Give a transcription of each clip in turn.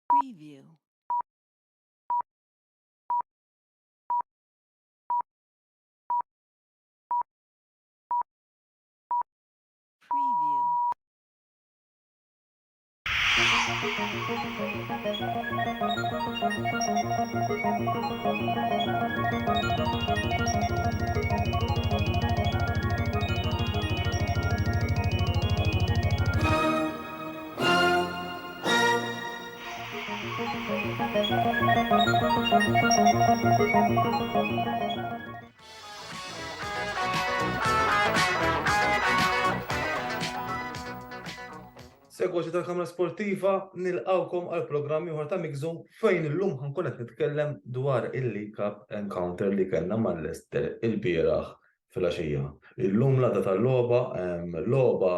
Preview. Preview. Segwaċi tal-Kamra Sportiva nilqawkom għal programm ieħor ta' Migżum fejn illum ħankun qed nitkellem dwar il-League Cup encounter li kellna mal-Leicester il-bieraħ fil-għaxija. Illum l-għada tal-logħba, logħba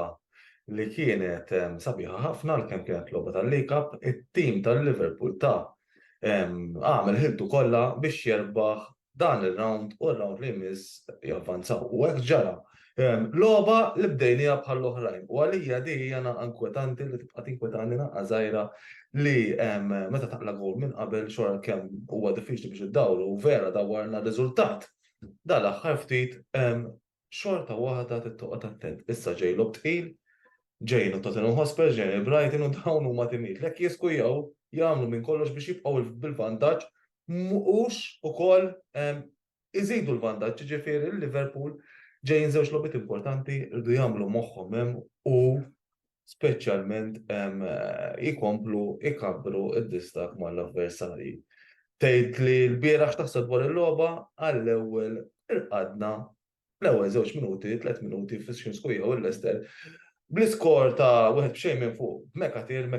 li kienet sabiħa ħafna l-kemm kienet logħba tal-League Cup, it-tim tal-Liverpool għamel ħiltu kollha biex jerbaħ dan ir-round u r-round li jmiss javvanzaw. U hekk ġara. Loba li bdejnija bħal oħrajn u għalija di jana inkwetanti li tibqa' tinkwetani għażajra li meta taqla gol minn qabel xorta kemm huwa diffiċli biex iddawru u vera dawwarna riżultat. Dal-aħħar ftit xorta waħda tittoqgħod attent. Issa ġej lob tqil, ġejnu Tottenham Hotspur, ġejnu Brighton u dawn huma timijiet lek jiskujjaw jagħmlu minn kollox biex jibqgħu bil-vantaġġ mhux ukoll iżidu l-vantaġġ, ġifieri l-Liverpool ġejjin żewġ logħbiet importanti rridu jagħmlu moħħhom hemm u speċjalment jkomplu ikabbru d-distak mal-avversarji. Tgħid li l-bieraħ x'taħseb dwar il-logħba għall-ewwel irqadna l-ewwel żewġ minuti, 3 minuti fix skujjaw il-Leicester bl-iskor ta' wieħed b'xejn minn fuq. Mekatir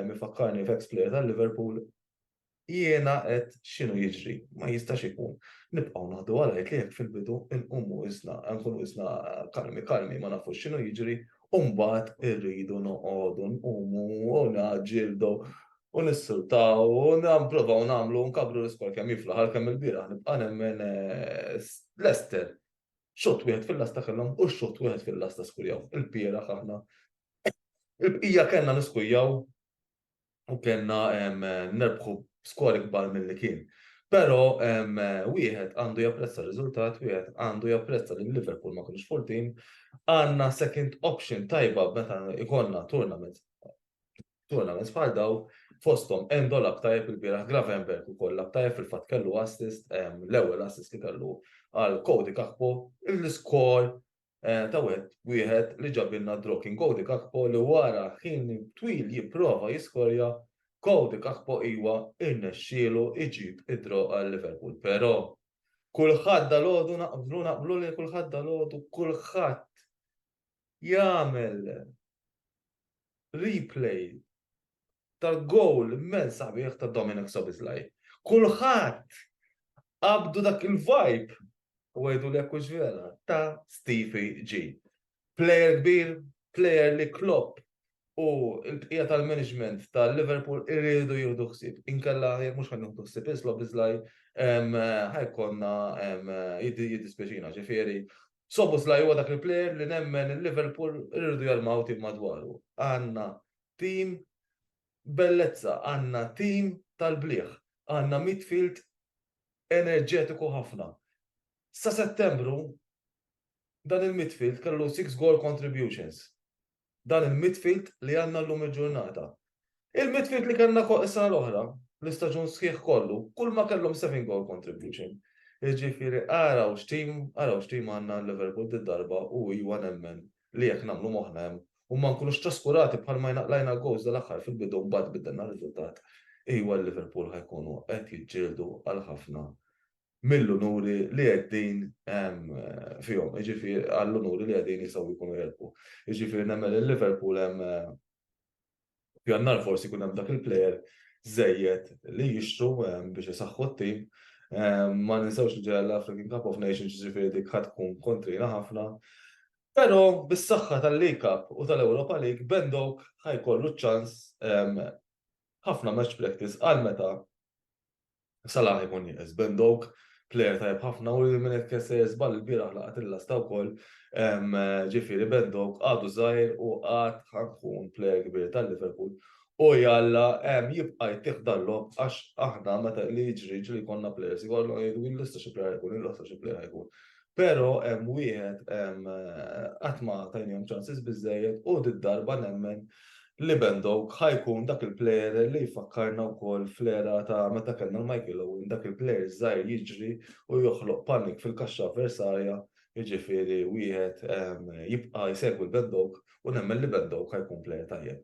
mifakkarni f'ex-player tal-Liverpool jiena qed x'inhu jiġri, ma jistax ikun. Nibqgħu naħdu għalajt li hekk fil-bidu nkunu isna kalmi ma nafux x'inhu jiġri u mbagħad irridu noqogħdu nqumu u naġġieldu u nissultaw u nipprovaw nagħmlu nkabru l-iskor kemm jiflaħ kemm il-bieraħ nibqa' nemmen Leicester xott wieħed fil-lasta kellhom u xott wieħed fil-lasta skujjaw. Il-bieraħ aħna il-bqija kellna niskujjaw u kellna nerbħu skor ikbar milli kien. Però wieħed għandu japprezza r-riżultat, wieħed għandu japprezza li Liverpool ma kinux full team, għandna second option tajba meta ikollna tournaments bħal daw fosthom Endo lab tajjeb il-bieraħ, Gravenberch ukoll lab tajjeb fil-fatt kellu assist, l-ewwel assist li kellu għal Cody Gakpo, l-iskor ta' wieħed li ġabilna Droking Cody Gakpo li wara ħin twil jipprova jiskorja Cody Gakpo iwa irnexxielu iġib id-droq għal Liverpool. Però kulħadd dalgħodu naqblu li kulħadd dalgħodu kulħadd jagħmel replay tal-gowl immens sabiħ ta' Dominic Szoboszlai. Kulħadd qabdu dak il-vibe u għajdu li hekk vera ta' Stevie G. Plejer kbir, plejer li Klopp u l-bqija tal-management tal-Liverpool irridu jieħdu ħsieb. Inkella jekk mhux ħanieħdu ħsieb Szoboszlai ħajkonna jiddispjaċina ġifieri. Szoboszlai huwa dak il-plejer li nemmen il-Liverpool irridu jalmaw tim madwaru. Għandna tim bellezza, għandna tim tal-bliħ, għandna midfield enerġetiku ħafna. Sa Settembru dan il-midfield kellu 6 goal contributions. Dan il-midfield li għandna llum il-ġurnata. Il-midfield li kellna is-sena l-oħra, l-istaġun sħiħ kollu, kull ma kellhom 7 goal contribution. Jiġifieri araw x'tim għandna Liverpool darba u iwa nemmen li jekk nagħmlu moħħna hemm u ma nkunux traskurati bħal ma jnaqlajna goals dal-aħħar fil-bidu mbagħad biddelna r-riżultat. Iwa l-Liverpool ħajkunu qed jiġġieldu għal ħafna mill-unuri li qegħdin fihom, jiġifieri għall-unuri li qegħdin jistgħu jkunu jelqu. Jiġifieri nemmen il-Liverpool hemm f'Jannar forsi jkun hemm dak il-plejer żejjed li jixtru biex isaħħu t-tim. Ma ninsewx li ġejja l-African Cup of Nations jiġifieri dik ħadd tkun kontrina ħafna. Però bis-saħħa tal-League Cup u tal-Europa League Ben Doak ħajkollu ċans ħafna match practice għal meta Salah jkun nieqes. Ben Doak, plejer tajb ħafna u li minnet kesse jizbal il-biraħ laqat il-lasta wkoll ġifieri Ben Doak għadu żgħir u għad ħankun plejer kbir tal-Liverpool. U jalla jibqa' jtieħ dal-lob għax aħna meta li jiġri li konna plejers jgħallu jgħidu il-lista xi plejer jkun, il-lista xi plejer jkun. Pero wieħed qatt ma tajnihom chances biżejjed u darba nemmen li Bendok ħajkun dak il-plejer li jfakkarna wkoll fl-era ta' meta kellna l-Michael Owen, dak il-plejer żgħir jiġri u joħloq panik fil-kaxxa avversarja, jiġifieri wieħed jibqa' jsegwi l-Bendok u nemmen li Bendok ħajkun plejer tajjeb.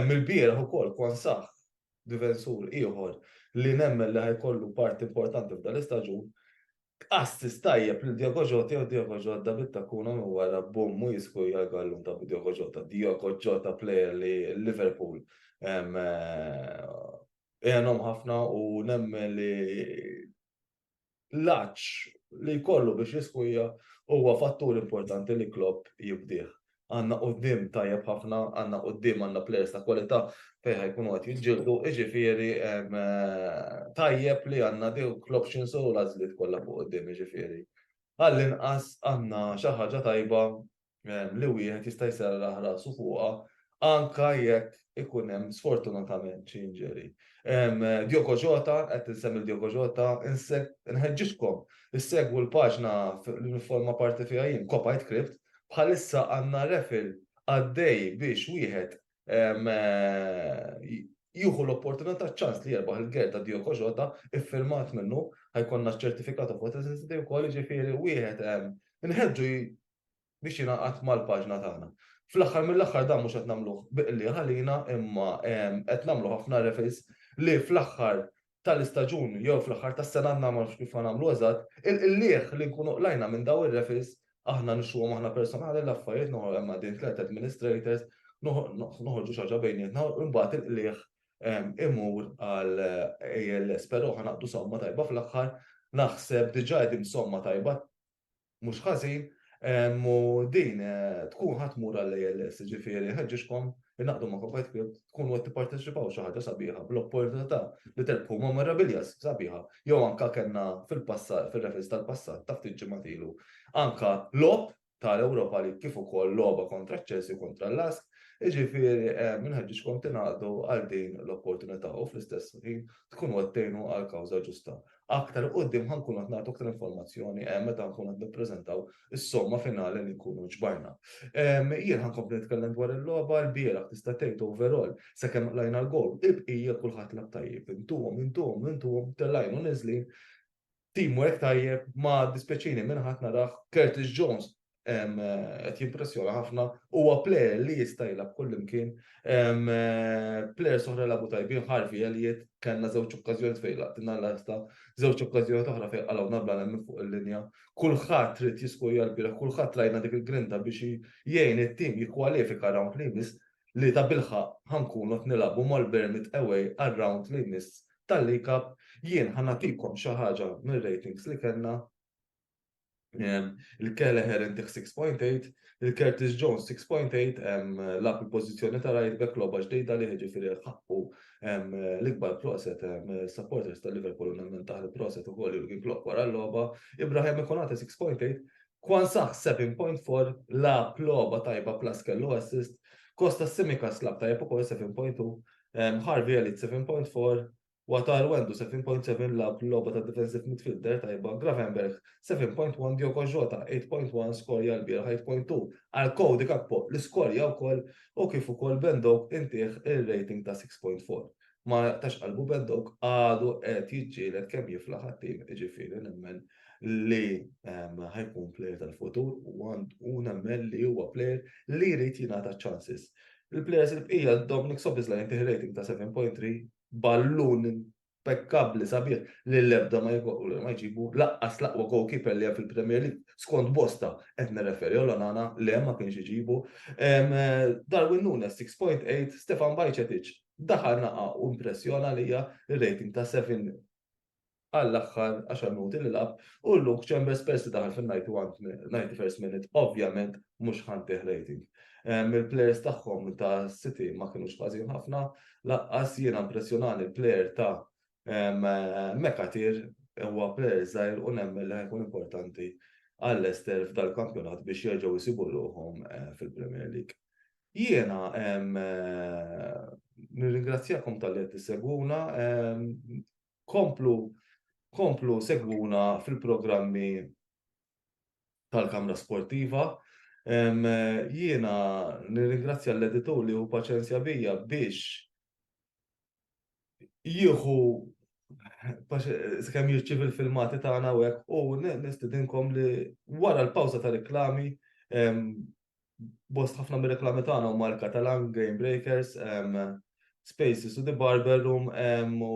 Mill-bieraħ ukoll kwan saħħ difensur ieħor li nemmen li ħajkollu part importanti f'dan l-istaġun assist tajjeb li Diogo Jota u Diogo Jota bit-takuna minn wara bommu jisku jgħallum ta' Diogo Jota. Diogo Jota plejer li Liverpool jgħanom ħafna u nemmen li laċ li jkollu biex jiskuja huwa fattur importanti li Klopp jibdih. Għanna qoddim tajjeb ħafna, għanna qoddim għanna plejers ta' kwalità fejn ħajkunu għat jiġġieldu, jiġifieri tajjeb li għanna dik l-options u l-għażliet kollha fuq qoddim jiġifieri. Għall-inqas għandna xi ħaġa tajba li wieħed jista' jserraħ rasu fuqha anka jekk ikun hemm sfortunatament xi injury. Diogo Jota, qed insemmi Diogo Jota, nħeġġixkom issegwu l-paġna l-forma parti fiha jien Kopajt Crypt bħalissa għandna refil għaddej biex wieħed jieħu l-opportunità ċans li jerbaħ il-gert ta' Diogo Jota iffirmat minnu ħajkonna ċertifikat of authenticity wkoll jiġifieri wieħed inħeġġu biex jingħaqad mal-paġna tagħna. Fl-aħħar mill-aħħar dan mhux qed nagħmluh biqli ħalina imma qed nagħmlu ħafna refils li fl-aħħar tal-istaġun jew fl-aħħar tas-sena nagħmlu kif nagħmlu eżatt il-lieħ li nkunu qlajna minn daw ir-refils aħna nixuhom aħna personali l-affarijiet noħol hemm din tliet administrators noħorġu xi ħaġa bejnietna u mbagħad il-qlieħ imur għal ALS, però ħanaqdu somma tajba fl-aħħar naħseb diġà qegħdin somma tajba mhux ħażin u din tkun ħatmur għal ALS, ġifieri ħeġġixkom innaqdu ma' Kopajt Crypt tkunu qed tipparteċipaw xi ħaġa sabiħa bl-opportunità li terbħu ma' memorabilia sabiħa. Jew anke kellna fil-passat fir-refils tal-passat ta' ftit ġimgħat ilu. Anka lob tal-Ewropa League kif ukoll logħba kontra Chelsea kontra l-Lask, jiġifieri inħeġġixkom tingħaqdu għal din l-opportunità u fl-istess ħin tkunu għattejnu għal kawża ġusta. Aktar quddiem ħankunu qed nagħtu aktar informazzjoni meta nkunu qed nippreżentaw is-somma finali li nkunu ġbarna. Jien ħankompli nitkellem dwar il-logħba l-bieraħ tista' tgħid overall sakemm lajna l-gowl, il-bqija kulħadd lab tajjeb, intuhom tellajnu niżlin teamwork tajjeb ma dispjaċini minn ħadd naraħ Curtis Jones qed jimpressjona ħafna huwa plejer li jista' jilgħab kullimkien. Plejers oħra labu tajbin Harvey Elliott kellna żewġ okkażjonijiet fejn laqtilna l-asta, żewġ okkażjonijiet oħra fejn qalgħuna bla minn fuq il-linja. Kulħadd trid jiskuja l-bieraħ, kulħadd rajna dik il-grinta biex jgħin it-tim jikkwalifika round li jmiss li ta' bilħaq ħankunu qed nilagħbu mal-Bournemouth away għar-round li jmiss tal-League Cup. Jien ħanatikom xi ħaġa mir-ratings li kellna. Il-Kelleher intih 6.8, il-Curtis Jones 6.8, lab il-pożizzjoni ta' right back logħba ġdida li ħeġifieri ħaqqu l-ikbar proset supporters tal-Liverpool u nemmen taħt il-proset ukoll Jurgen Klopp wara l-logħba. Ibrahim Konate 6.8, Kwan Saħ 7.4, lab logħba tajba plus kellu assist, Costa Tsimikas lab tajba ukoll 7.2, Harvey Elliott 7.4, Watar Wendu 7.7 lab logħba ta' defensive midfielder tajba, Gravenberch 7.1, Diogo Jota 8.1, skorja l-bieraħ 8.2. Għal Cody Gakpo l-iskorja wkoll u kif ukoll Bendok intih il-rating ta' 6.4. Ma tax qalbu Bendok għadu qed jiġġieled kemm jiflaħ għat-tim, jiġifieri nemmen li ħajkun plejer tal-futur u nemmen li huwa plejer li jrid jingħata chances. Il-plejers il-bqija Dominic Szoboszlai intih rating ta' 7.3, ballun impeccabli sabiħ li l-ebda ma jġibu laqqas laqwa goalkeeper li fil-Premier League skont bosta qed nirreferi Onana li ma kienx iġibu. Darwin Núñez 6.8, Stefan Bajcetic daħal naqa' u impressjona lija ir-rating ta' 7 għall-aħħar 10 minuti li lab u Luke Chambers persi daħal fil-91st minute, ovvjament mhux ħantih rating. Il-plejers tagħhom ta' City ma kinux ħażin ħafna, laqqas jiena impressjonani il-plejer ta' Mekatir huwa plejer żgħir u nemmen li ħajkun importanti għall-Leicester f'dal-kampjonat biex jerġgħu jsibu ruħhom fil-Premier League. Jiena nirringrazzjakom tal-li qed tissegwuna, komplu segwuna fil-programmi tal-Kamra Sportiva. Jiena nirringrazzja l-editur li hu paċenzja bija biex jieħu kemm jirċievi l-filmati tagħna u hekk u nistidinkom li wara l-pawża ta' reklami bost ħafna mir-reklami tagħna huma l-Catalan Game Breakers, Spaces u The Barber Room u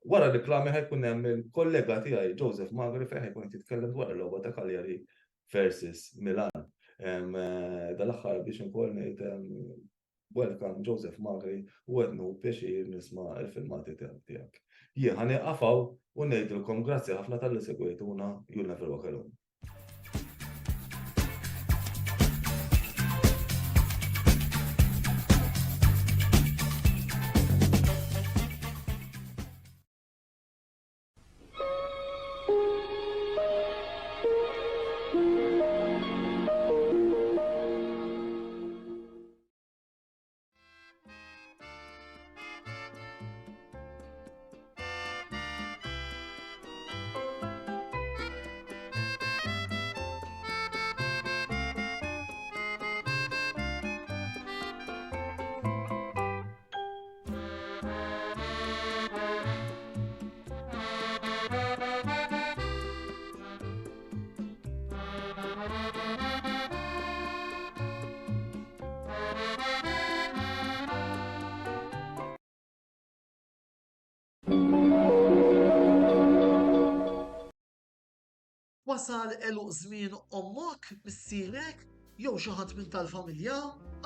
wara reklami ħajkun hemm il-kollega tiegħi Joseph Magri fejn ħajkun jitkellem dwar il-logħba ta' Cagliari versus Milan. Dal-aħħar biex inkoll ngħid welcome Joseph Magri u għednu pjaċir nisma' il-filmati tiegħek. Jien ħanieqafaw u ngħidilkom grazzi ħafna tal-li segwejtuna, you'll never walk alone. Wasal eluq żmien ommok, missierek, jew xi ħadd minn tal-familja,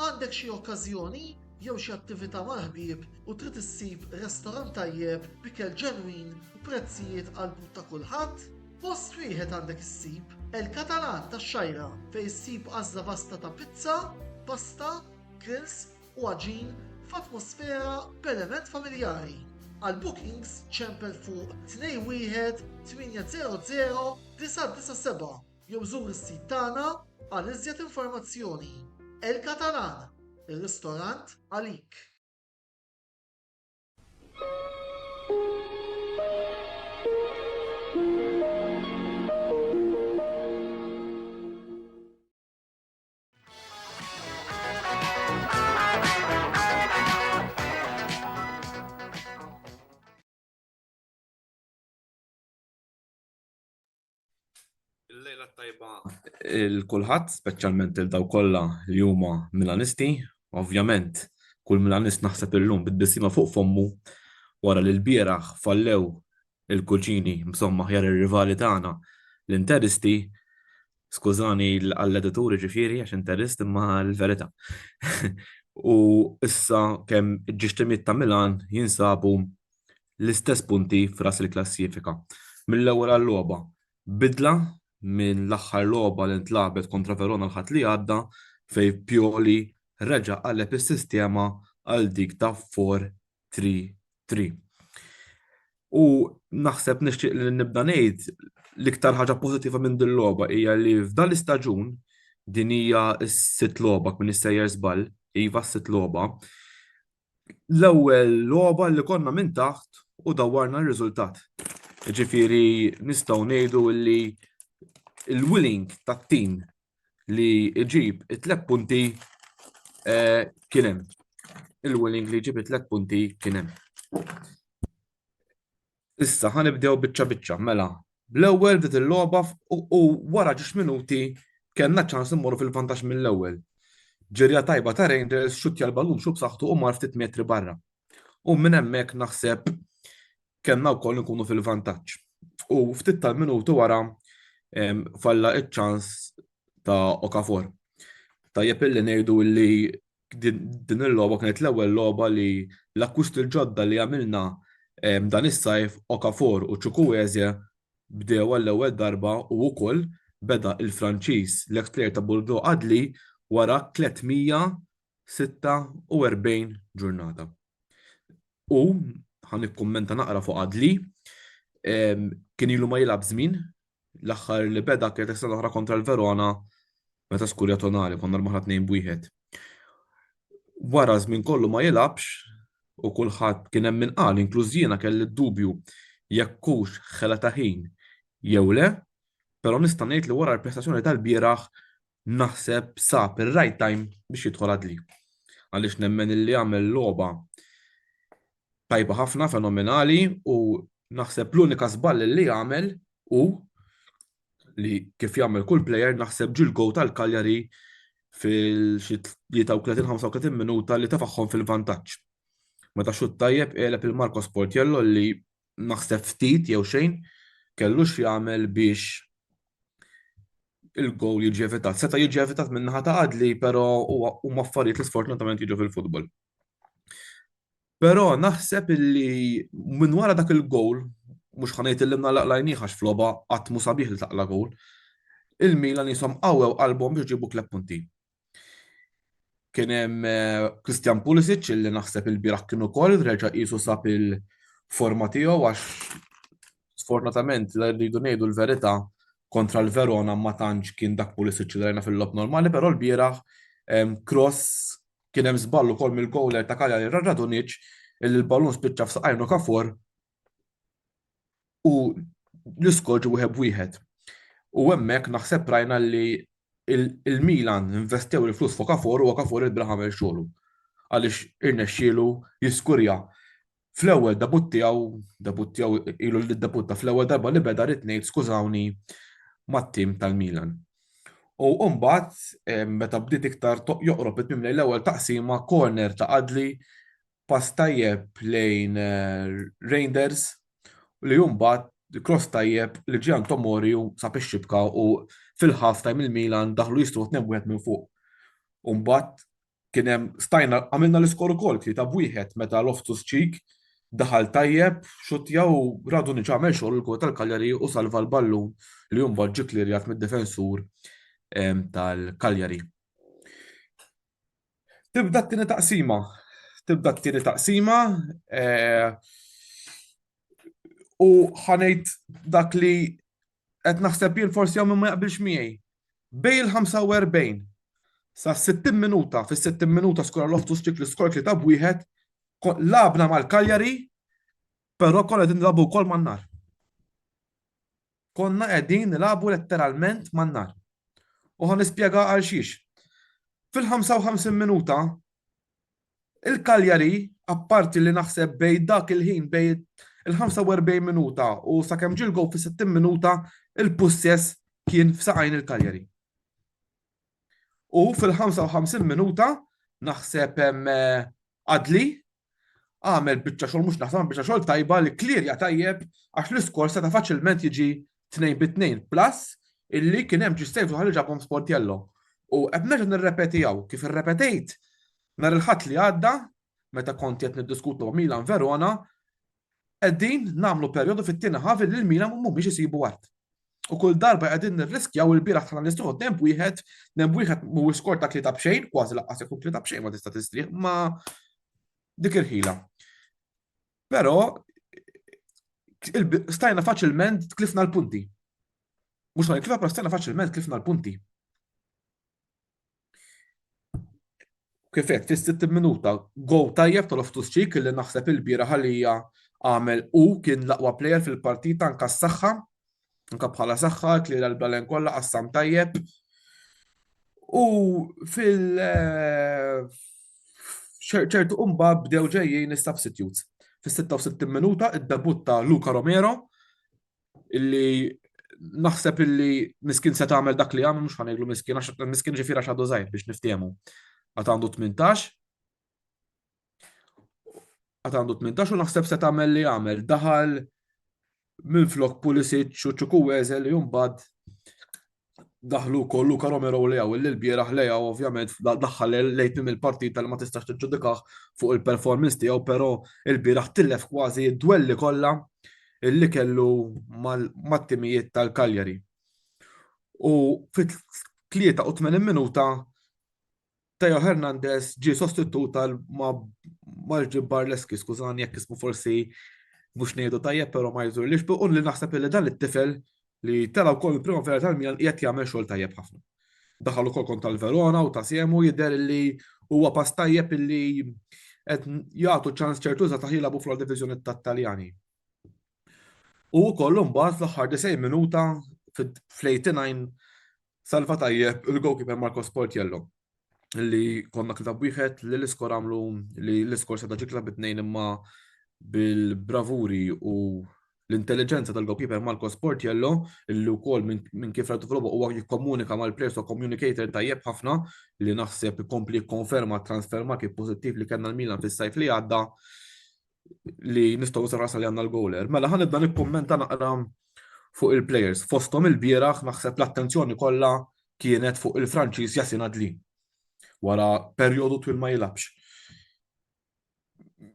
għandek xi okkażjoni jew xi attività mal-ħbieb u trid issib restorant tajjeb b'ikel ġenwin u prezzijiet qalbut ta' kulħadd, post wieħed għandek issib El-Catalan tax-Xajra fejn issib għażla vasta ta' pizza, pasta, grills u aġin f'atmosfera b'element familjari. Għal bookings ċempel fuq 21 800 997 jew żur is-sit tagħna għal iżjed informazzjoni. El-Catalan, ir-ristorant għalik. Il-lejla tajba il-kulħadd, speċjalment il-daw kollha li huma Milanisti, ovvjament kull Milanist naħseb illum bid-bisima fuq fommu wara li l-bieraħ fallew il-kuġini msomma ħjar ir-rivali tagħna l-Interisti, skużani għall-edituri ġifieri għax Interist imma l-verità. U issa kemm iġ-ġixtimiet ta' Milan jinsabu l-istess punti f'ras il-klassifika. Mill-ewwel għall-logħba bidla minn l-aħħar logħba li ntlabet kontra Verona l-ħadd li għadda fejn Pioli reġa' qaleb is-sistema għal dik ta' 4-3-3. U naħseb nixtieq li nibda ngħid l-iktar ħaġa pożittiva minn din logħba hija li f'dan l-istaġun din hija s-sitt logħba minn issejjer żball, iva s-sitt logħba. L-ewwel logħba li konna minn taħt u dawwarna r-riżultat. Ġifieri nistgħu ngħidu li il-willing tat-tim li jġib it-3 punti kien hemm. Il-willing li jġib it-3 punti kien hemm. Issa ħanibdew biċċa mela. Bl-ewwel bdiet il-logħba u wara ġiex minuti kellna ċans immorru fil-vantaġġ mill-ewwel. Ġirja tajba ta' Rangers xuttja l-ballun xu b'saħħtu u mar ftit metri barra. U minn hemmhekk naħseb kellna wkoll nkunu fil-vantaġġ. U ftit tal-minuti wara falla iċ-ċans ta' Okafor. Tajjeb illi ngħidu li din il-logħba kienet l-ewwel logħba li l-akkwist il-ġodda li għamilna dan is-sajf Okafor u Chukwueze bdew għall-ewwel darba u wkoll beda il-Franċiż l-ex player ta' Bordeaux Adli wara 346 ġurnata. U ħan ikkummenta naqra fuq Adli, kien ilu ma jilab żmien, l-aħħar li beda kienet is-sena oħra kontra l-Verona meta skurja tonali konna l-maħra 2-1. Wara żmien kollu ma jilabx u kulħadd kien hemm min qal, inkluż jiena kelli d-dubju jekk hux ħela ta' ħin jew le, però nista' ngħid li wara l-prestazzjoni tal-bieraħ naħseb sab ir-right time biex jidħol Adli. Għaliex nemmen illi għamel logħba tajba ħafna, fenomenali, u naħseb l-unika żball li jagħmel u li kif jagħmel kull plejer naħseb ġil gow tal-Cagliari fil-33-35 minuta li tafaħħom fil-vantaġġ. Meta xut tajjeb qeleb il-Marcos Portiello li naħseb ftit jew xejn kellux jagħmel biex il-gowl jiġi evitat. Seta jiġi evitat minn naħa ta' Adli, però huma affarijiet li sfortunatament jiġu fil-futbol. Però naħseb illi minn wara dak il-gowl, mhux ħanejt illi nalaqlajnieħ għax floba qatt mu sabiħ li taqla gowl, il-Milan jisom qawwew qalbhom biex ġibu 3 punti. Kien hemm Christian Pulisic illi naħseb il-bieraħ kien ukoll reġa' qisu sab il-forma tiegħu għax sfortunatament li rridu ngħidu l-verità kontra l-Verona ma tantx kien dak Pulisic li rajna fil-lob normali, però l-bieraħ cross kien hemm żball ukoll mill-gowler ta' Cagliari Radonic illi l-ballun spiċċa f'saqajnu Kafor u l-iskor ġie 1-1. U hemmhekk naħseb rajna li il-Milan investew il-flus fuq Kafor u Kafor il-bieraħ għamel xogħlu għaliex irnexxielu jiskurja. Fl-ewwel debut tiegħu ilu li ddebutta fl-ewwel darba li beda rid ngħid skużawni mat-tim tal-Milan. U mbagħad meta bdiet iktar joqrob it-tmiem lejn l-ewwel taqsima corner ta' Adli pass tajjeb lejn Reinders li mbagħad cross tajjeb li ġian Tomori u sab ix-xibka u fil-half time il-Milan daħlu jistru 2-1 minn fuq. U mbagħad kien hemm stajna għamilna l-iskor ukoll 3-1 meta Loftus-Cheek daħal tajjeb xutja u Radonic għamel xogħol il-gol tal-Cagliari u salva l-ballun li mbagħad ġie klirjat mid-defensur tal-Cagliari. Tibda t-tieni taqsima u ħanejt dak li qed naħseb jien forsi hawn ma jaqbilx miegħi. Bej il-45 sa 60 minuta, fis-60 minuta skora Loftus-Cheek l-iskor li ta' wieħed labna mal-Cagliari, però konna qegħdin nilagħbu wkoll man-nar. Konna qegħdin nilagħbu letteralment man-nar. U ħanispjega għal xiex. Fil-55 minuta il-Cagliari apparti li naħseb bej dak il-ħin bej il-45 minuta u sakemm ġie l-gowl fis-60 minuta il-possess kien f'saqajn il-Cagliari. U fil-55 minuta naħseb Adli għamel biċċa xogħol mhux naħseb biċċa xogħol tajba li klirja tajjeb għax l-iskor seta' faċilment jiġi 2-2 plus illi kien hemm ġistejtu ħalli ġabhom Sportiello. U qed nerġa' nirrepetijaw kif irrepetejt nhar il-ħadd li għadda meta kont qed niddiskutu ma' Milan Verona qegħdin nagħmlu perjodu fit-tieni ħaf li l-Milan mhumiex isibu wart. U kull darba qegħdin nirriskjaw il-bieraħ tagħna nistgħu nemb wieħed mhuwiex skor ta' 3 b'xejn, kważi laqqas jkun 3 b'xejn ma tista' tistrieħ ma' dik il-ħila. Però stajna faċilment tlifna l-punti. Mhux ma nitlifha, però stajna faċilment tlifna l-punti. Kif qed fis-60 minuta gow tajjeb ta' Loftus-Cheek li naħseb il-bieraħ għalija għamel u kien l-aqwa plejer fil-partita anke s-saħħa, anke bħala saħħa, klira l-balen kollha qassam tajjeb. U ċertu qumba bdew ġejjin is-substitutes. Fis-66 minuta id-debut ta' Luca Romero illi naħseb illi miskin se tagħmel dak li għamel mhux ħanejlu miskin għax miskin ġifiera x'għadu żgħir biex niftiehmu. Għad għandu 18 u naħseb se tagħmel li għamel daħal minflok Pulisic u Chukwueze li mbagħad daħlu wkoll Luca Romero li għaw illi l-bieraħ lejha ovvjament daħħal lejt mill-partita li ma tistax tiġġudikah fuq il-performance tiegħu, però il-bieraħ tillef kważi d-dwelli kollha illi kellu mat-timijiet tal-Cagliari. U fit-83 minuta Teo Hernandez ġi sostituta ma Marġi Barleski, skużani jekk ismu forsi mhux ngħidu tajjeb, però ma jżurlix, u li naħseb li dan it-tifel li tela wkoll il-primavera tal-Milan qiegħed jagħmel xogħol tajjeb ħafna. Daħal ukoll kont tal-Verona u ta' Siemu jidher li huwa pass tajjeb illi qed jagħtu ċans ċertuża ta' jilagħbu fl-diviżjoni tat-Taljani. U wkoll mbagħad fl-aħħar 90 minuta fl-89 salva tajjeb il-goalkeeper Marco Sportiello li konna kitab wieħed li l-iskor għamlu li l-iskor seta ġikla bit-tnejn imma bil-bravuri u l-intelligenza tal-goalkeeper Marco Sportiello illi wkoll minn kif rajtu fil-logħba huwa jikkomunika mal-players u communicator tajjeb ħafna li naħseb ikompli konferma transfer market pożittiv li kellna l-Milan fis-sajf li għadda li nistgħu rasa li għandna l-goaler. Mela ħanibda nikkummenta naqra fuq il-players. Fosthom il-bieraħ naħseb l-attenzjoni kollha kienet fuq il-Franċiż Yacine Adli wara perjodu twil ma jilabx.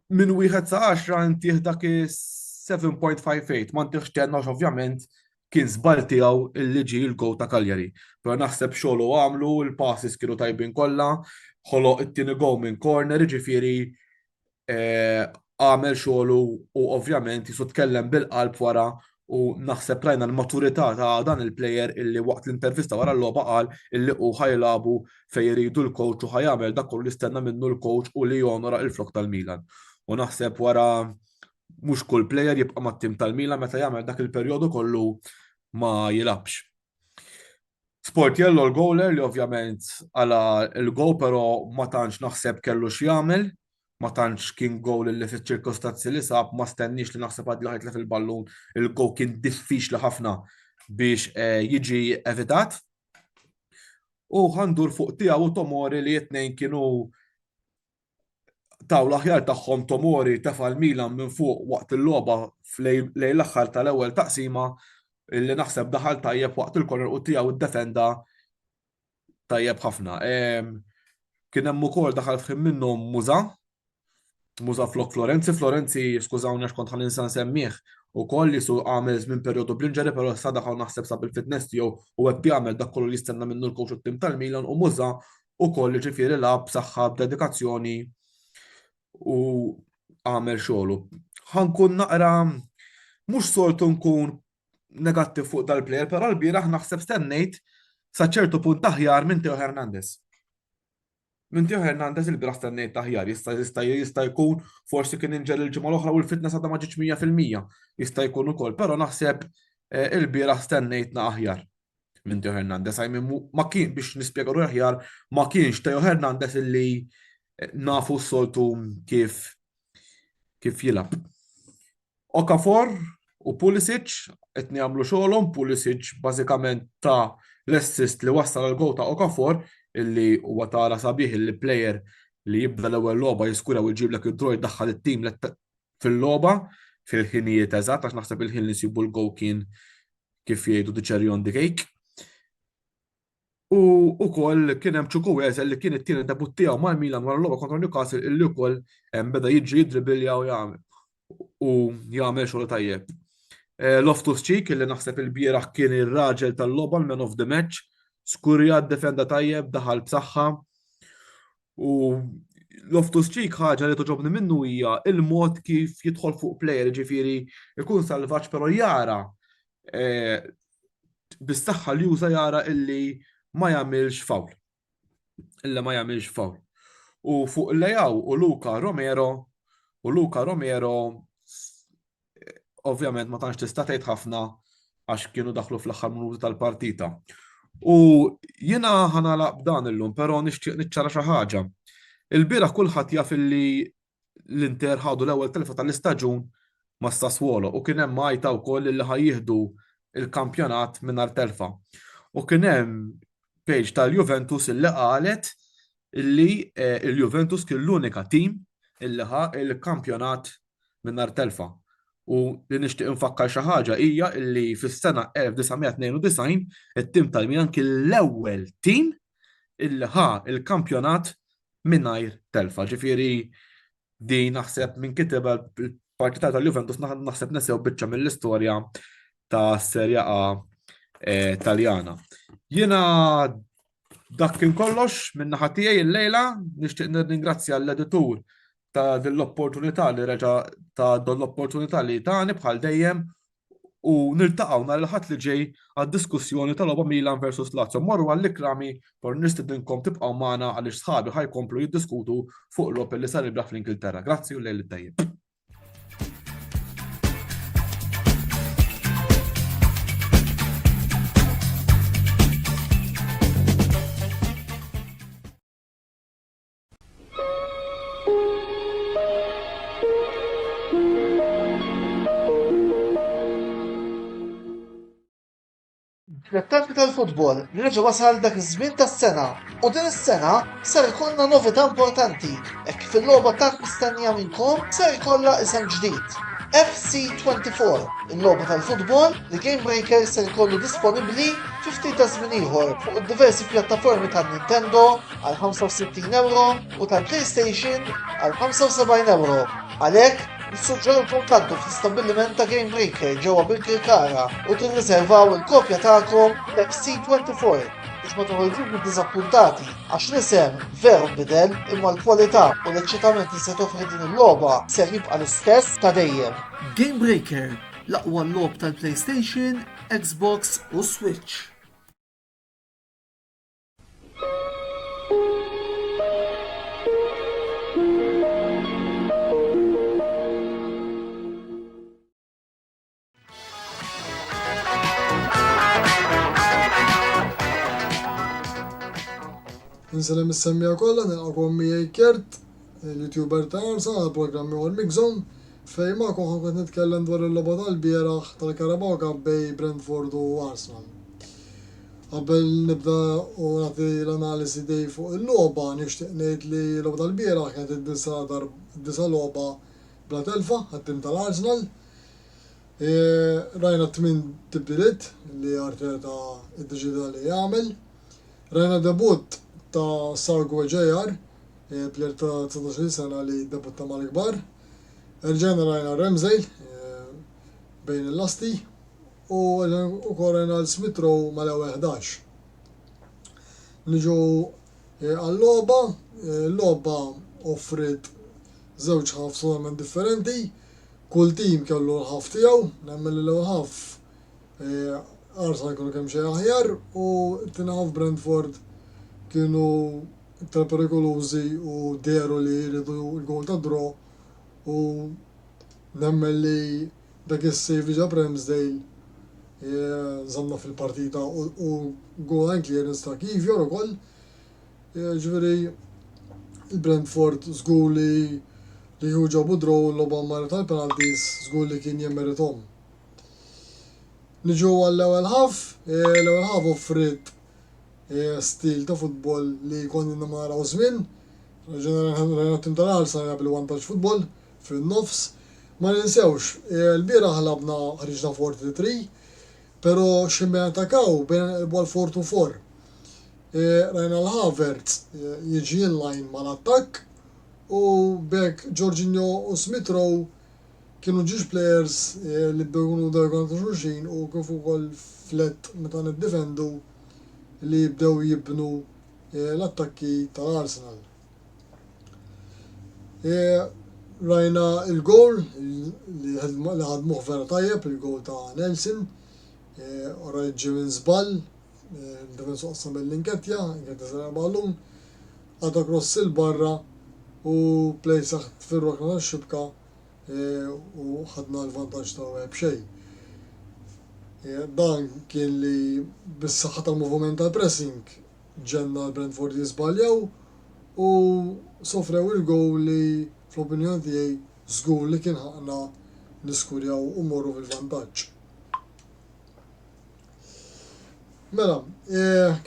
Min 1 sa 10 intih dak 7.58, ma ntieħx 10 ovvjament kien żball tiegħu illi ġie l-gow ta' Cagliari. Però naħseb xogħlu għamlu, il-passes kienu tajbin kollha, ħoloq it-tieni gow minn corner, ġifieri għamel xogħlu u ovvjament jisu tkellem bil-qalb wara u naħseb rajna l-maturità ta' dan il-plejer illi waqt l-intervista wara l-logħba qal illi hu ħajlabu fejn jridu l-coach u ħajamel dak kollu li istenna minnu l-coach u li jonora il-flok tal-Milan. U naħseb wara mhux kull plejer jibqa' mat-tim tal-Milan meta jagħmel dak il-perjodu kollu ma jilabx. Sportiello l-goaler li ovvjament għala il-gow però ma tantx naħseb kellu x'jagħmel, ma tantx kien gowl li fiċ-ċirkostanzi li sab, ma stennix li naħseb għad li ħajtlef il-ballun, il-gow kien diffiċli ħafna biex jiġi evitat. U ħandur fuq tiegħu u Tomori li t-tnejn kienu taw l-aħjar tagħhom. Tomori tefal Milan minn fuq waqt il-logħba lejn l-aħħar tal-ewwel taqsima illi naħseb daħal tajjeb waqt il-korner u tiegħu id-defenda tajjeb ħafna. Kien hemm ukoll daħal f'ħin minnhom Muża flok Florenzi, skużawni għax kont ħaninsa nsemmih, ukoll li su għamel żmien perjodu bl-inġeri, però sa daħal naħseb sa bil-fitness tiegħu u qed jagħmel dak kollu li jistenna minnu l-coach tim tal-Milan u Muża ukoll li ġifieri lab b'saħħa b'dedikazzjoni u għamel xogħlu. Ħankun naqra mhux soltu nkun negattiv fuq dal-plejer, però l-bieraħ naħseb stennejt sa ċertu punt aħjar minn Teo Hernandez. Minn Teo Hernandez il-bieraħ stennejt taħjar, jista' jkun forsi kien inġel il-ġimgħa l-oħra u l-fitness għadha ma ġietx 100%, jista' jkun ukoll, però naħseb il-bieraħ stennejtna aħjar minn Teo Hernandez. Ma kien biex nispjegaw aħjar, ma kienx Teo Hernandez illi nafu s-soltu kif jilab. Okafor u Pulisic qed jagħmlu xogħolhom, Pulisic bażikament ta' l-assist li wassal għal-gow ta' Okafor illi huwa tara sabiħ illi plejer li jibda l-ewwel logħba jiskura u jġiblek id-droid daħħal it-tim fil-logħba fil-ħinijiet eżatt għax naħseb il-ħin li jsibu l-gow kien kif jgħidu the cherry on the cake. U ukoll kien hemm Chukwueze li kien it-tieni debut tiegħu mal-Milan wara l-logħba kontra Newcastle illi wkoll beda jiġri jidribilja u jagħmel xogħol tajjeb. Loftus-Cheek illi naħseb il-bieraħ kien ir-raġel tal-logħba l-man of the match. Skurja defenda tajjeb, daħal b'saħħa. U Loftus-Cheek ħaġa li toġobni minnu hija il-mod kif jidħol fuq plejer, ġifieri ikun salvaġġ però jara bis-saħħa li juża jara illi ma jagħmilx fawl. U fuq Leao u Luka Romero ovvjament ma tantx tista' tgħid ħafna għax kienu daħlu fl-aħħar minuti tal-partita. U jiena ħanalaq b'dan illum, però nixtieq niċċara xi ħaġa. Il-bieraħ kulħadd jaf illi l-Inter ħadu l-ewwel telfa tal-istaġun ma' Sassuolo u kien hemm għajta wkoll illi ħajjieħdu il-kampjonat mingħajr telfa. U kien hemm page tal-Juventus illi qalet illi il-Juventus kien l-unika tim illi ħa il-kampjonat mingħajr telfa. U li nixtieq infakkar xi ħaġa hija illi fis-sena 1992 it-tim tal-Milan kien l-ewwel tim illi ħa il-kampjonat mingħajr telfa. Ġifieri din naħseb minn kiteb il-partita tal-Juventus naħseb nesew biċċa mill-istorja ta' Serja A Taljana. Jiena Dak kien kollox minn naħa tiegħi llejla nixtieq nirringrazzja l-editur ta' din l-opportunità li l-opportunità li tani bħal dejjem u niltaqgħu nhar il-ħadd li ġej għad-diskussjoni tal-logħba Milan versus Lazio. Morru għall-ikrami por nistidinkom tibqgħu magħna għaliex sħabi ħajkomplu jiddiskutu fuq l-Opel li sar ibraħ fl-Ingilterra. Grazzi u lejl it-tajjeb. Fil-tempi tal-futbol, nirġa wasal dak iż-żmien tas-sena u din is-sena ser ikollna novità importanti hekk fil-logħba tant mistennija minnkom ser ikollha isem ġdid. FC24, il-logħba tal-futbol li Game Breaker ser ikollu disponibbli fi ftit ta' żmien ieħor fuq id-diversi pjattaformi tan-Nintendo għal 65 euro u tal-PlayStation għal 75 euro. Għalhekk nissuġġerulkom tgħaddu fl-istabilliment ta' Game Breaker ġewwa bil-Kirkara u tirriservaw il-kopja tagħkom FC24 biex ma toħorġux diżappuntati għax l-isem veru nbidel imma l-kwalità u l-eċċitament li se toffri din il-logħba ser jibqa' l-istess ta' dejjem. Game Breaker, l-aqwa logħb tal-PlayStation, Xbox u Switch. Nsalem is-semmija kollha nilqakom miegħi Kert, l-YouTuber ta' Arsenal għal programmi għal Mixzone fejn magħkom ħankun nitkellem dwar il-logħba tal-bieraħ tal-Carabao Cup bej Brentford u Arsenal. Qabel nibda u nagħti l-analisi dej fuq il-logħba nixtieq ngħid li l-logħba tal-bieraħ kienet id-disa logħba bla telfa għat-tim tal-Arsenal. Rajna 8 tibdiliet li Arteta iddeċida li jagħmel. Rajna debut ta' Sargo Ġejar, plejer ta' 19 sena li debutta mal-kbar. Rġena rajna Ramsey bejn il-lasti u korrena l-Smith Rowe mal-11. Niġu għall-logħba, l-logħba offrit żewġ ħaf solament differenti, kull tim kellu l-ħaf tiegħu, nemmel l-ewwel ħaf Arsenal kienu kemm xejn aħjar u t-tieni ħaf Brentford kienu iktar perikolużi u deru li jridu l-gol ta' draw u nemmel li dak is-save ġab Ramsdale żamna fil-partita u goal line clearance ta' Kivior ukoll. Ġifieri il-Brentford żgur li hu ġabu draw l-logħba marra tal-penalties żgur li kien jemmerithom. Niġu għall-ewwel ħaf offrit stil ta' futbol li konni naraw żmien. Ġeneralment tim tal-Arsenal jagħmlu vantaġġ futbol fin-nofs. Ma ninsewx, l-bieraħ ħlabna ħriġna 4-3, però xi ma attakaw bejn il-ball 4-4. Rajna l-Havertz jiġi in-line mal-attakk u bekk Jorginho u Smith Rowe kienu ġiex players li bdewnu dawgan ta' xulxin u kif ukoll flet meta niddefendu li bdew jibnu l-attakki tal-Arsenal. Rajna il-goal li ħadmuh vera tajjeb, il-goal ta' Nelson, rajt ġi żball, il-defensu qassam mill-inkettja, inkettja sena ballun, għadha cross il-barra u play saħt fir-rokna tax-xibka u ħadna l-vantaġġ ta' b'xejn. Dan kien li bis-saħħa tal-moviment tal-pressing ġenna l-Brentford jiżbaljaw u sofrew il-gowl li fl-opinjoni tiegħi żgur li kien ħaqna niskurjaw u morru fil-vantaġġ. Mela,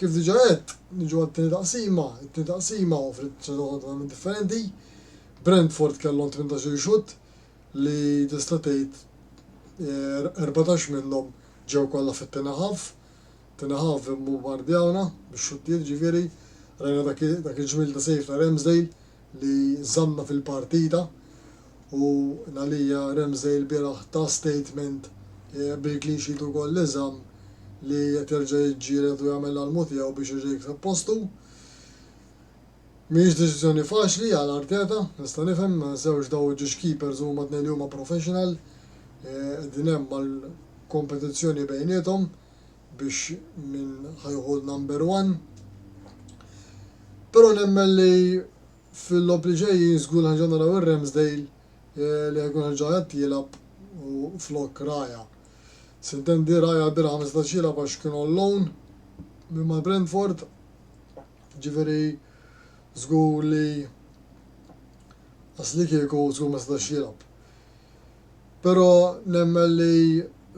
kif diġà qed niġu għat-tieni taqsima, it-tieni taqsima offrit totalment differenti. Brentford kellhom 18 xut li tista' tgħid 14 minnhom ġew kollha fit-tieni ħaf. Tieni ħaf bombardjawna bix-xuttijiet ġifieri rajna dak il-ġmil ta' sejf ta' Ramsdale li żamna fil-partita u għalija Ramsdale bieraħ ta' statement bil-clean sheet ukoll li żamm li qed jerġa' jiġġieled u jagħmel l-almu tiegħu biex jerġa' jikseb postu. Mhijiex deċiżjoni faċli għal Arteta, nista' nifhem, ma żewġ daw ġiex keepers huma tnejn li huma professional, qegħdin hemm mal-kompetizzjoni bejniethom biex min ħajħu number one. Però nemmen li fil-lob li ġejjin żgur ħanġa naraw ir-Ramsdale li ħajkun ħarġa qed jilgħab u flok Raja. Sintendi Raja bira 15 jilgħab għax kienu on loan minn ma' Brentford, ġifieri żgur li asli kieku żgur ma setax jilgħab. Però nemmen li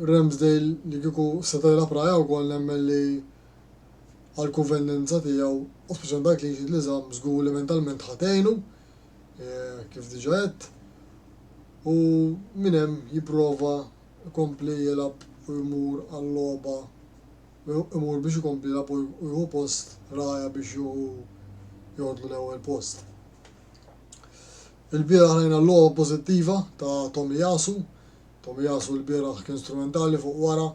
Ramsdale li kieku seta' jilgħab Raja wkoll nemmen li għal-konvenenza tiegħu u speċjalment dak li jġid li żamm żgur li mentalment ħatejnu kif diġà qed u minn hemm jipprova jkompli jilgħab u jmur għall-logħba imur biex ikompli jilgħab u jieħu post Raja biex jgħodlu l-ewwel post. Il-bieraħ rajna l-logħba pożittiva ta' Tomiyasu. Tomiyasu l-bieraħ kien strumentali fuq wara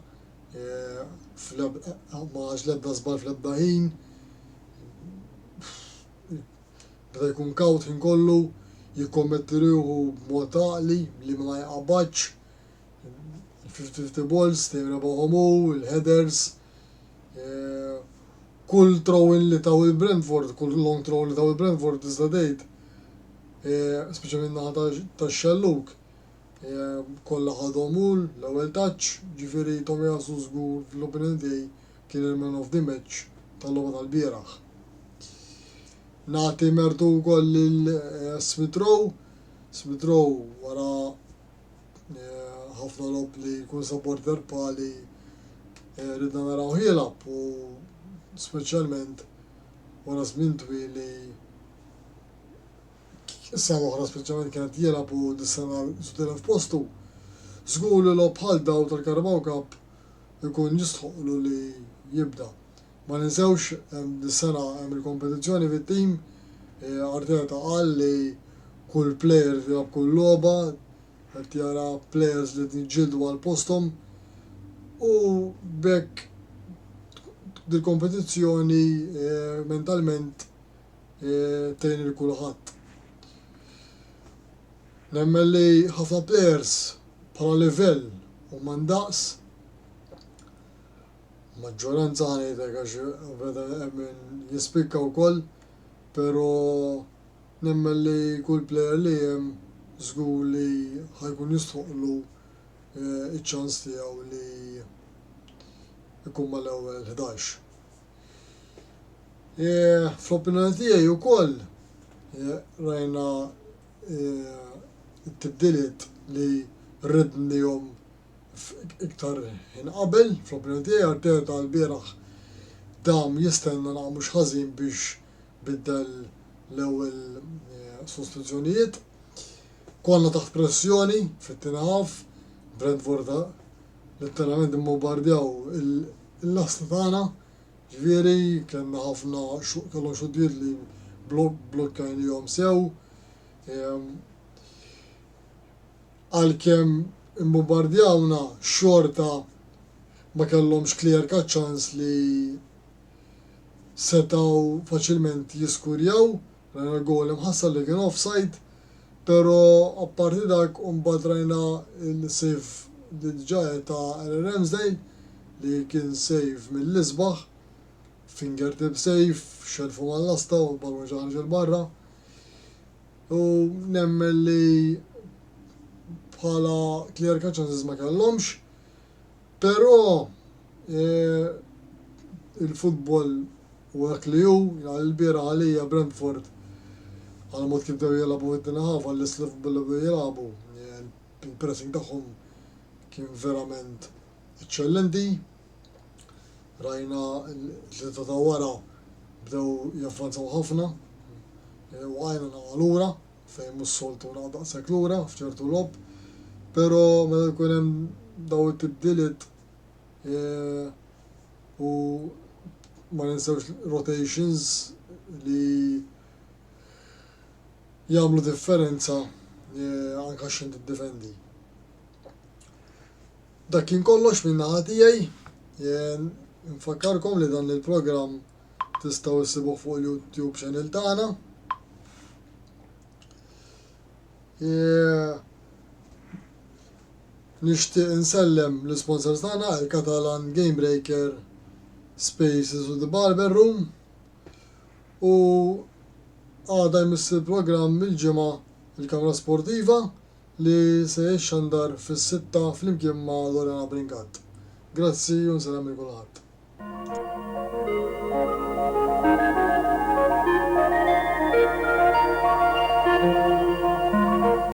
ma ġlebda żball fl-ebda ħin. Beda jkun kawt ħin kollu, jikkommetti rieħu b'mod għaqli li ma jqabadx. Il-50-50 balls tejn rebgħuhom il-headers. Kull throw-in li taw il-Brentford, kull long throw li taw il-Brentford iżda dejt, speċjalment naħa tax-xelluk, kollha ħadhom l-ewwel touch, ġifieri Tomiyasu żgur fl-opinjoni tiegħi kien il-man of the match tal-logħba tal-bieraħ. Nagħti mertu wkoll lil-Smith Rowe. Smith Rowe wara ħafna lob li jkun supporter pali ridna naraw jilgħab u speċjalment wara żmien twil li issa l-oħra speċjalment kienet jilgħab u dis-sena sutilha f'postu. Żgur li lob bħal daw tal-Carabao Cup ikun jistħoqlu li jibda. Ma ninsewx dis-sena hemm il-kompetizzjoni fit-tim, Arteta qal li kull player jilgħab kull logħba, qed jara players li jiġġieldu għal posthom u bekk dil-kompetizzjoni mentalment tgħin il kulħadd. Nemmen li ħafna players bħala livell u mandaqs maġġoranza ħanejtek għax veda hemm jispikka wkoll, però nemmen li kull player li hemm żgur li ħajkun jistħoqlu iċ-ċans tiegħu li jkun mal-ewwel 11. Fl-opinjoni tiegħi wkoll rajna it-tibdiliet li ridnihom iktar inqabel, fl-opinjoni tiegħi Arteta l-bieraħ dam jistenna naqgħu mhux ħażin biex biddel l-ewwel sostituzzjonijiet. Konna taħt pressjoni fit-tieni ħaf, Brentford letteralment imbombardjaw il-lasta tagħna, ġifieri kellna ħafna kellhom xuddiet li blokkajnihom sew. Għalkemm imbombardjawna xorta ma kellhomx clear cut chance li setgħu faċilment jiskurjaw, rajna l-goal imħassar li kien offside, però apparti dak mbagħad rajna il-save li diġà ta' Ramsdale li kien save mill-isbaħ, fingertip save, xelfu mal-lasta u l-ballun ġarġel barra. U nemmen li bħala clear cut chances ma kellhomx, però il-futbol u hekk li hu l-bieraħ għalija Brentford għal mod kif dew jilagħbu fit-tieni ħaf għall-islif billi jilagħbu. Il-pressing tagħhom kien verament eċċellenti. Rajna l-tlieta ta' wara bdew jaffanzaw ħafna u għajna naqgħu lura fejn mhux soltu naqgħu daqshekk lura f'ċertu lob, però meta jkun hemm daw it-tibdiliet u ma ninsewx rotations li jagħmlu differenza anke x'int tiddefendi. Dak kien kollox minn naħa tiegħi, Jen nfakkarkom li dan il-programm tistgħu issibuh fuq il-YouTube channel tagħna. Nixtieq insellem l-sponsors tagħna il-Catalan Game Breaker, Spaces u The Barber Room. U għada jmiss il-programm il-ġimgħa il-Kamra Sportiva li se jxandar fis-6 flimkien ma' Lorena Bringat. Grazzi u nsalam il kulħadd.